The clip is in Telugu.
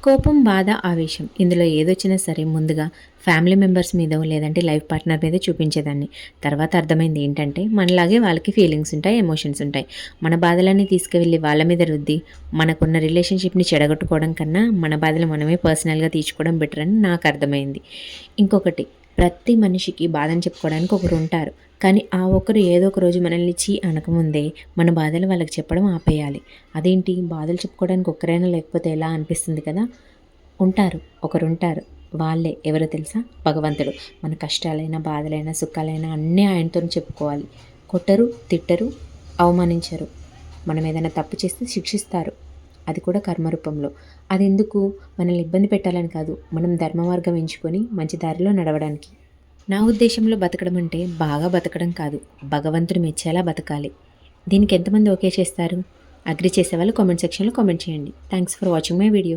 కోపం, బాధ, ఆవేశం ఇందులో ఏదొచ్చినా సరే ముందుగా ఫ్యామిలీ మెంబర్స్ మీదో లేదంటే లైఫ్ పార్ట్నర్ మీదో చూపించేదాన్ని. తర్వాత అర్థమైంది ఏంటంటే మనలాగే వాళ్ళకి ఫీలింగ్స్ ఉంటాయి, ఎమోషన్స్ ఉంటాయి. మన బాధలన్నీ తీసుకువెళ్ళి వాళ్ళ మీద రుద్ది మనకున్న రిలేషన్‌షిప్‌ని చెడగొట్టుకోవడం కన్నా మన బాధలు మనమే పర్సనల్‌గా తీర్చుకోవడం బెటర్ అని నాకు అర్థమైంది. ఇంకొకటి, ప్రతి మనిషికి బాధని చెప్పుకోవడానికి ఒకరుంటారు. కానీ ఆ ఒకరు ఏదో ఒక రోజు మనల్ని ఛీ అనకముందే మన బాధలు వాళ్ళకి చెప్పడం ఆపేయాలి. అదేంటి బాధలు చెప్పుకోవడానికి ఒక్కరైనా లేకపోతే ఎలా అనిపిస్తుంది కదా! ఉంటారు. ఒకరుంటారు. వాళ్ళే ఎవరో తెలుసా? భగవంతుడు. మన కష్టాలైనా, బాధలైనా, సుఖాలైనా అన్నీ ఆయనతోనే చెప్పుకోవాలి. కొట్టరు, తిట్టరు, అవమానించరు. మనం ఏదైనా తప్పు చేస్తే శిక్షిస్తారు. అది కూడా కర్మ రూపంలో. అదెందుకు? మనల్ని ఇబ్బంది పెట్టాలని కాదు. మనం ధర్మ మార్గం ఎంచుకొని మంచి దారిలో నడవడానికి. నా ఉద్దేశంలో బతకడం అంటే బాగా బతకడం కాదు. భగవంతుడు మెచ్చేలా బతకాలి. దీనికి ఎంతమంది ఓకే చేస్తారు? అగ్రీ చేసేవాళ్ళు కామెంట్ సెక్షన్‌లో కామెంట్ చేయండి. Thanks for watching my video.